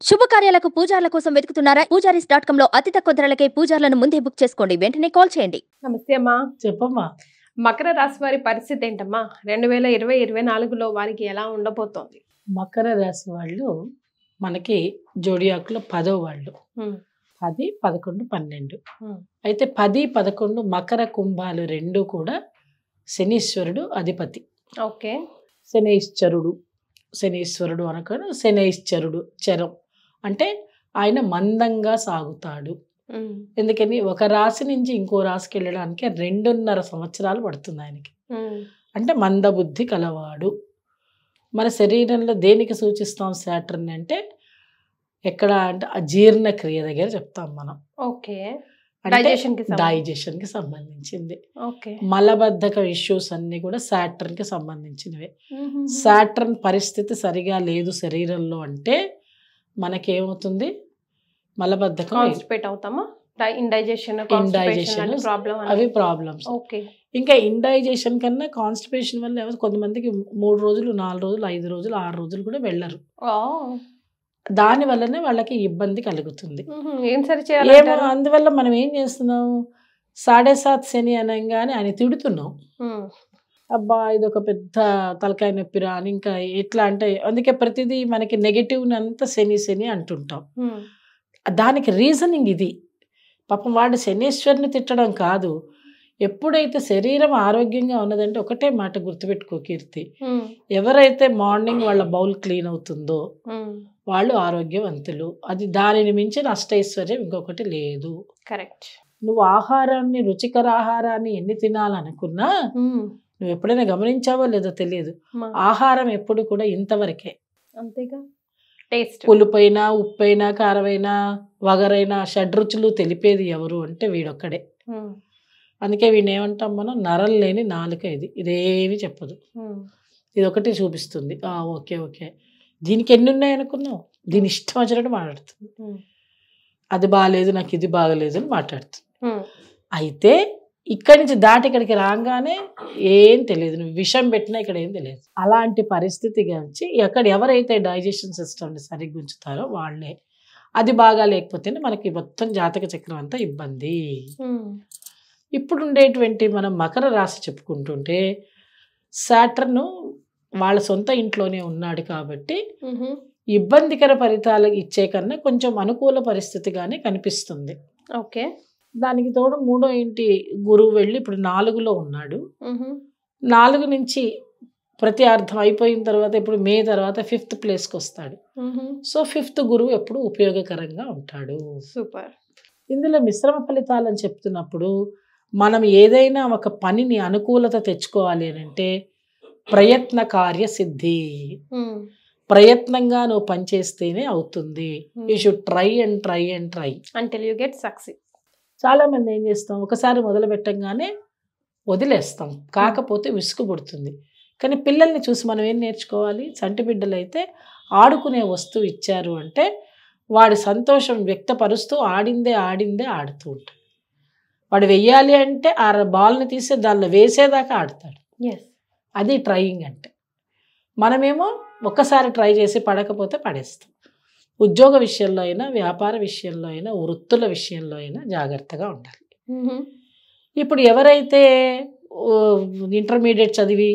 శుభకార్యాలకు పూజార్ల కోసం వెతుకుతున్నారా? పూజారీస్.com లో అతి తక్కువ ధరలకే పూజార్లను ముందే బుక్ చేసుకోండి. వెంటనే కాల్ చేయండి. నమస్తే అమ్మా. చెప్పమ్మా. మకర రాశి వారి పరిస్థితి ఏంటమ్మా? 2020-24లో వారికి ఎలా ఉండబోతోంది? మకర రాశి వాళ్ళు మనకి జోడియాకులో 10వ వాళ్ళు. 10, 11, 12. అయితే 10, 11 మకర కుంభాలు రెండు కూడా శనీశ్వరుడు అధిపతి. ఓకే. శనీశ్వరుడు అనగా శనైశ్చరుడు చరం అంటే ఆయన మందంగా సాగుతాడు. ఎందుకని ఒక రాశి నుంచి ఇంకో రాశికి వెళ్ళడానికి 2.5 సంవత్సరాలు పడుతుంది ఆయనకి. అంటే మందబుద్ధి కలవాడు. మన శరీరంలో దేనికి సూచిస్తాం శాటర్న్ అంటే ఎక్కడ అంటే అజీర్ణక్రియ దగ్గర చెప్తాం మనం. ఓకే. డైజెషన్ కి సంబంధించింది. మలబద్ధక ఇష్యూస్ అన్ని కూడా సాటర్న్ కి సంబంధించినవే. సాటర్న్ పరిస్థితి సరిగా లేదు శరీరంలో అంటే మనకేమవుతుంది? మలబద్ధకం, అవి ప్రాబ్లమ్స్. ఇంకా ఇండైజెషన్ కన్నా కాన్స్టిపేషన్ వల్ల కొంతమందికి 3 రోజులు, 4 రోజులు, 5 రోజులు, 6 రోజులు కూడా వెళ్ళరు. దాని వల్లనే వాళ్ళకి ఇబ్బంది కలుగుతుంది. ఏమో అందువల్ల మనం ఏం చేస్తున్నాం, 7.5 శని అనగానే ఆయన తిడుతున్నాం. అబ్బా ఇదొక పెద్ద తలకాయ నొప్పిరా అని. ఇంకా ఎట్లా అంటే అందుకే ప్రతిదీ మనకి నెగటివ్ అంతా శని అంటుంటాం. దానికి రీజనింగ్ ఇది. పాపం వాడు శనీశ్వరుని తిట్టడం కాదు. ఎప్పుడైతే శరీరం ఆరోగ్యంగా ఉన్నదంటే ఒకటే మాట గుర్తుపెట్టుకో కీర్తి, ఎవరైతే మార్నింగ్ వాళ్ళ బౌల్ క్లీన్ అవుతుందో వాళ్ళు ఆరోగ్యవంతులు. అది దానిని మించిన అష్టైశ్వర్యం ఇంకొకటి లేదు. కరెక్ట్. నువ్వు ఆహారాన్ని, రుచికర ఆహారాన్ని ఎన్ని తినాలనుకున్నా నువ్వు ఎప్పుడైనా గమనించావో లేదో తెలియదు, ఆహారం ఎప్పుడు కూడా ఇంతవరకే. అంతేగా. టేస్ట్, పులుపైనా, ఉప్పైనా, కారమైనా, వగరైనా షడ్రుచులు తెలిపేది ఎవరు అంటే వీడొక్కడే. అందుకే వీడిని ఏమంటాం మనం, నరం లేని నాలుక. ఇదేమి చెప్పదు, ఇది ఒకటి చూపిస్తుంది. ఓకే ఓకే దీనికి ఎన్ని ఉన్నాయి అనుకున్నావు, దీని ఇష్టం వచ్చినట్టు మాట్లాడుతుంది. అది బాగాలేదు, నాకు ఇది బాగలేదు అని మాట్లాడుతుంది. అయితే ఇక్కడి నుంచి దాటి ఇక్కడికి రాగానే ఏం తెలియదు, నువ్వు విషం పెట్టినా ఇక్కడ ఏం తెలియదు. అలాంటి పరిస్థితి గురించి ఎక్కడ ఎవరైతే డైజెషన్ సిస్టమ్ని సరిగ్గా ఉంచుతారో వాళ్ళే. అది బాగా లేకపోతేనే మనకి మొత్తం జాతక చక్రం అంతా ఇబ్బంది. ఇప్పుడు ఉండేటువంటి మనం మకర రాశి చెప్పుకుంటుంటే సాటర్న్ వాళ్ళ సొంత ఇంట్లోనే ఉన్నాడు కాబట్టి ఇబ్బందికర ఫలితాలు ఇచ్చే కన్నా కొంచెం అనుకూల పరిస్థితిగానే కనిపిస్తుంది. ఓకే. దానికి తోడు 3వ ఇంటి గురువు వెళ్ళి ఇప్పుడు 4లో ఉన్నాడు. 4 నుంచి ప్రతి అర్థం అయిపోయిన తర్వాత ఇప్పుడు మే తర్వాత 5th ప్లేస్కి వస్తాడు. సో 5th గురువు ఎప్పుడు ఉపయోగకరంగా ఉంటాడు. సూపర్. ఇందులో మిశ్రమ ఫలితాలు అని చెప్తున్నప్పుడు మనం ఏదైనా ఒక పనిని అనుకూలత తెచ్చుకోవాలి అని అంటే ప్రయత్న కార్యసిద్ధి. ప్రయత్నంగా నువ్వు పనిచేస్తేనే అవుతుంది. You should try and try and try until you get success. చాలా మంది ఏం చేస్తాం, ఒకసారి మొదలు పెట్టంగానే వదిలేస్తాం, కాకపోతే విసుగు పుడుతుంది. కానీ పిల్లల్ని చూసి మనం ఏం నేర్చుకోవాలి, చంటి బిడ్డలు అయితే ఆడుకునే వస్తువు ఇచ్చారు అంటే వాడి సంతోషం వ్యక్తపరుస్తూ ఆడిందే ఆడుతూ ఉంటాడు. వాడు వెయ్యాలి అంటే ఆ బాల్ని తీసి దానిలో వేసేదాకా ఆడతాడు. అది ట్రయింగ్ అంటే. మనమేమో ఒక్కసారి ట్రై చేసి పడకపోతే పడేస్తాం. ఉద్యోగ విషయంలో అయినా, వ్యాపార విషయంలో అయినా, వృత్తుల విషయంలో అయినా జాగ్రత్తగా ఉండాలి. ఇప్పుడు ఎవరైతే ఇంటర్మీడియట్ చదివి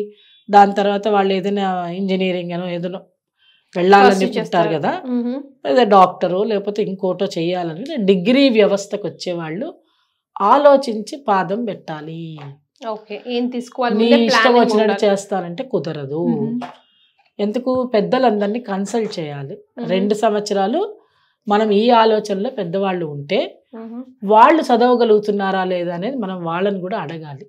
దాని తర్వాత వాళ్ళు ఏదైనా ఇంజనీరింగ్ అనో ఏదైనా వెళ్ళాలని చెప్తారు కదా, లేదా డాక్టరో లేకపోతే ఇంకోటో చెయ్యాలని డిగ్రీ వ్యవస్థకు వచ్చేవాళ్ళు ఆలోచించి పాదం పెట్టాలి. ఇష్టం వచ్చినట్టు చేస్తానంటే కుదరదు. ఎందుకు, పెద్దలందరినీ కన్సల్ట్ చేయాలి. 2 సంవత్సరాలు మనం ఈ ఆలోచనలో పెద్దవాళ్ళు ఉంటే వాళ్ళు చదవగలుగుతున్నారా లేదా అనేది మనం వాళ్ళని కూడా అడగాలి.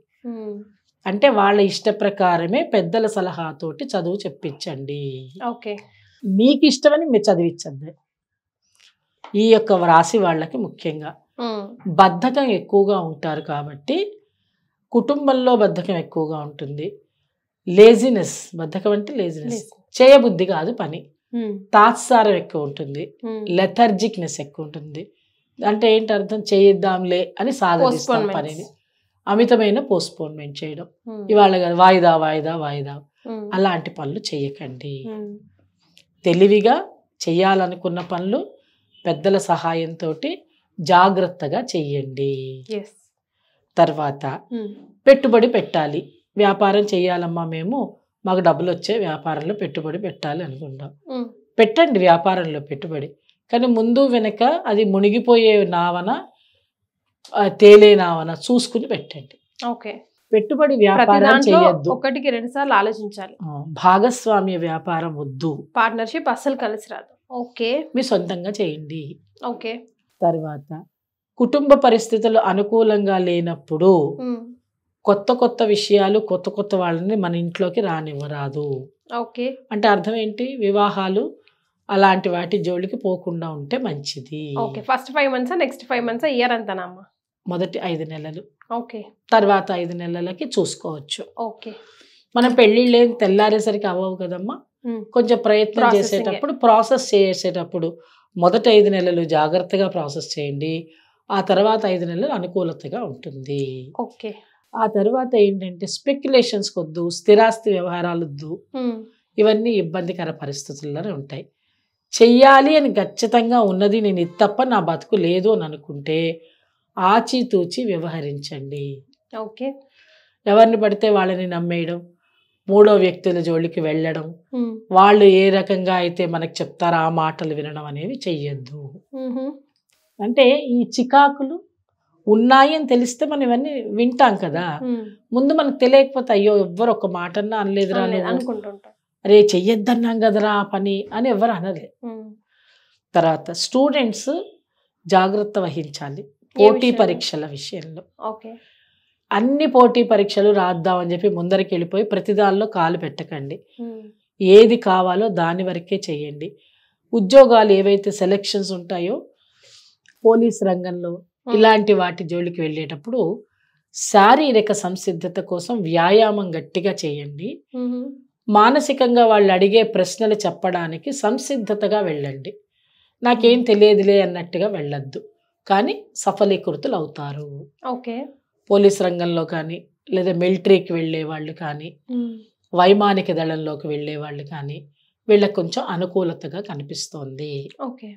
అంటే వాళ్ళ ఇష్ట ప్రకారమే పెద్దల సలహాతోటి చదువు చెప్పించండి. మీకు ఇష్టమని మీరు చదివించండి. ఈ యొక్క రాశి వాళ్ళకి ముఖ్యంగా బద్ధకం ఎక్కువగా ఉంటారు కాబట్టి కుటుంబంలో బద్ధకం ఎక్కువగా ఉంటుంది. లేజినెస్, బద్ధకం అంటే లేజినెస్, చేయబుద్ధి కాదు పని. తాత్సారం ఎక్కువ ఉంటుంది. లెథర్జిక్నెస్ ఎక్కువ ఉంటుంది. అంటే ఏంటి అర్థం, చేయిద్దాంలే అని సాగదీస్తాం పనిని. అమితమైన పోస్ట్పోన్మెంట్ చేయడం, ఇవాళ కాదు వాయిదా వాయిదా వాయిదా, అలాంటి పనులు చేయకండి. తెలివిగా చేయాలనుకున్న పనులు పెద్దల సహాయంతో జాగ్రత్తగా చెయ్యండి. ఎస్. తర్వాత పెట్టుబడి పెట్టాలి. వ్యాపారం చేయాలమ్మా, మాకు డబ్బులు వచ్చే వ్యాపారంలో పెట్టుబడి పెట్టాలి అనుకుంటాం. పెట్టండి వ్యాపారంలో పెట్టుబడి, కానీ ముందు వెనక అది మునిగిపోయే నావన తేలే నావన చూసుకుని పెట్టండి. ఓకే. పెట్టుబడి వ్యాపారం చేయొద్దు. ఒకటికి 2 సార్లు ఆలోచించాలి. భాగస్వామ్య వ్యాపారం వద్దు. పార్ట్నర్షిప్ అస్సలు కలిసి రాదు. ఓకే. మీ సొంతంగా చేయండి. ఓకే. తర్వాత కుటుంబ పరిస్థితులు అనుకూలంగా లేనప్పుడు కొత్త కొత్త విషయాలు, కొత్త కొత్త వాళ్ళని మన ఇంట్లోకి రానివ్వరాదు. ఓకే. అంటే అర్థం ఏంటి? వివాహాలు అలాంటి వాటి జోలికి పోకుండా ఉంటే మంచిది. Okay. First 5 months, next 5 months, year అంతానమ్మా? మొదటి 5 నెలలు. ఓకే. తర్వాత 5 నెలలకి చూసుకోవచ్చు. ఓకే. మనం పెళ్ళిళ్ళు ఏం తెల్లారేసరికి అవ్వవు కదమ్మా. కొంచెం ప్రయత్నం చేసేటప్పుడు, ప్రాసెస్ చేసేటప్పుడు మొదటి 5 నెలలు జాగ్రత్తగా ప్రాసెస్ చేయండి. ఆ తర్వాత 5 నెలలు అనుకూలతగా ఉంటుంది. ఓకే. ఆ తర్వాత ఏంటంటే స్పెక్యులేషన్స్ వద్దు, స్థిరాస్తి వ్యవహారాలు వద్దు. ఇవన్నీ ఇబ్బందికర పరిస్థితుల్లోనే ఉంటాయి. చెయ్యాలి అని ఖచ్చితంగా ఉన్నది, నేను ఇది తప్ప నా బతుకు లేదు అని అనుకుంటే ఆచితూచి వ్యవహరించండి. ఓకే. ఎవరిని పడితే వాళ్ళని నమ్మేయడం, మూడో వ్యక్తుల జోలికి వెళ్ళడం, వాళ్ళు ఏ రకంగా అయితే మనకు చెప్తారో ఆ మాటలు వినడం అనేవి చెయ్యొద్దు. అంటే ఈ చికాకులు ఉన్నాయి అని తెలిస్తే మనం ఇవన్నీ వింటాం కదా. ముందు మనకు తెలియకపోతే అయ్యో ఎవ్వరు ఒక మాట అన్నా అనలేదురా, అనుకుంటుంటాం, అరే చెయ్యొద్దన్నాం కదరా ఆ పని అని ఎవరు అనలే. తర్వాత స్టూడెంట్స్ జాగ్రత్త వహించాలి పోటీ పరీక్షల విషయంలో. ఓకే. అన్ని పోటీ పరీక్షలు రాద్దామని చెప్పి ముందరికి వెళ్ళిపోయి ప్రతిదానిలో కాలు పెట్టకండి. ఏది కావాలో దాని వరకే చెయ్యండి. ఉద్యోగాలు ఏవైతే సెలెక్షన్స్ ఉంటాయో పోలీస్ రంగంలో ఇలాంటి వాటి జోలికి వెళ్ళేటప్పుడు శారీరక సంసిద్ధత కోసం వ్యాయామం గట్టిగా చేయండి. మానసికంగా వాళ్ళు అడిగే ప్రశ్నలు చెప్పడానికి సంసిద్ధతగా వెళ్ళండి. నాకేం తెలియదులే అన్నట్టుగా వెళ్ళొద్దు, కానీ సఫలీకృతులు అవుతారు. ఓకే. పోలీస్ రంగంలో కానీ, లేదా మిలిటరీకి వెళ్ళే వాళ్ళు కానీ, వైమానిక దళంలోకి వెళ్ళే వాళ్ళు కానీ వీళ్ళకి కొంచెం అనుకూలతగా కనిపిస్తోంది. ఓకే.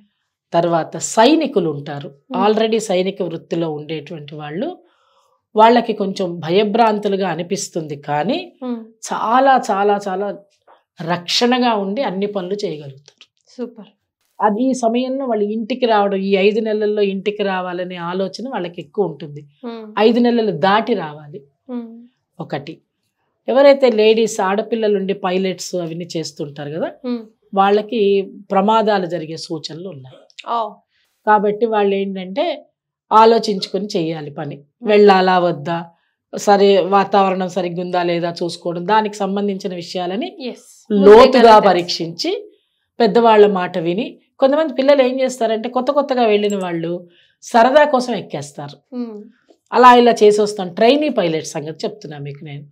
తర్వాత సైనికులు ఉంటారు, ఆల్రెడీ సైనిక వృత్తిలో ఉండేటువంటి వాళ్ళు, వాళ్ళకి కొంచెం భయభ్రాంతులుగా అనిపిస్తుంది, కానీ చాలా చాలా చాలా రక్షణగా ఉండి అన్ని పనులు చేయగలుగుతారు. సూపర్. అది ఈ సమయంలో వాళ్ళు ఇంటికి రావడం, ఈ 5 నెలల్లో ఇంటికి రావాలనే ఆలోచన వాళ్ళకి ఎక్కువ ఉంటుంది. 5 నెలలు దాటి రావాలి. ఒకటి, ఎవరైతే లేడీస్ ఆడపిల్లలు ఉండి పైలట్స్ అవన్నీ చేస్తుంటారు కదా, వాళ్ళకి ప్రమాదాలు జరిగే సూచనలు ఉన్నాయి. కాబట్టి వాళ్ళు ఏంటంటే ఆలోచించుకొని చేయాలి పని. వెళ్ళాలా వద్దా, సరే వాతావరణం సరిగ్గా ఉందా లేదా చూసుకోవడం, దానికి సంబంధించిన విషయాలని లోతుగా పరీక్షించి పెద్దవాళ్ళ మాట విని. కొంతమంది పిల్లలు ఏం చేస్తారంటే కొత్తగా వెళ్ళిన వాళ్ళు సరదా కోసం ఎక్కేస్తారు. అలా ఇలా చేసి వస్తాను. ట్రైనీ పైలట్ సంగతి చెప్తున్నా మీకు నేను.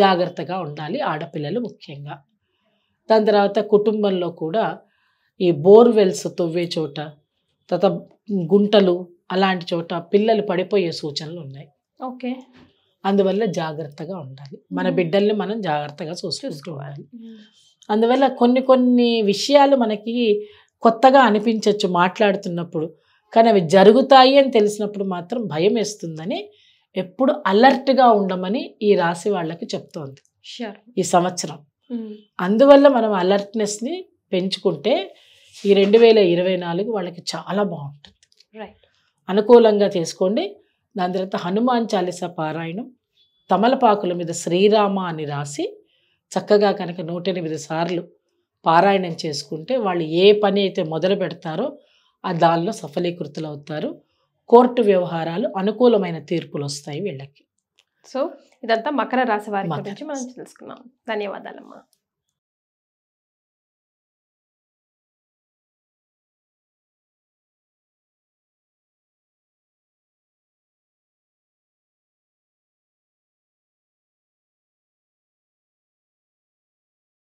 జాగ్రత్తగా ఉండాలి ఆడపిల్లలు ముఖ్యంగా. దాని తర్వాత కుటుంబంలో కూడా ఈ బోర్వెల్స్ తవ్వే చోట, తర్వాత గుంటలు అలాంటి చోట పిల్లలు పడిపోయే సూచనలు ఉన్నాయి. ఓకే. అందువల్ల జాగ్రత్తగా ఉండాలి. మన బిడ్డల్ని మనం జాగ్రత్తగా చూసుకోవాలి. అందువల్ల కొన్ని విషయాలు మనకి కొత్తగా అనిపించవచ్చు మాట్లాడుతున్నప్పుడు, కానీ అవి జరుగుతాయి అని తెలిసినప్పుడు మాత్రం భయం వేస్తుందని ఎప్పుడు అలర్ట్గా ఉండమని ఈ రాశి వాళ్ళకి చెప్తోంది ఈ సంవత్సరం. అందువల్ల మనం అలర్ట్నెస్ని పెంచుకుంటే ఈ 2024 వాళ్ళకి చాలా బాగుంటుంది. అనుకూలంగా చేసుకోండి. దాని తర్వాత హనుమాన్ చాలీసా పారాయణం, తమలపాకుల మీద శ్రీరామ అని రాసి చక్కగా కనుక 108 సార్లు పారాయణం చేసుకుంటే వాళ్ళు ఏ పని అయితే మొదలు పెడతారో ఆ దానిలో సఫలీకృతులు అవుతారు. కోర్టు వ్యవహారాలు అనుకూలమైన తీర్పులు వస్తాయి వీళ్ళకి. సో ఇదంతా మకర రాశి వారి గురించి మనం తెలుసుకున్నాం. ధన్యవాదాలమ్మా.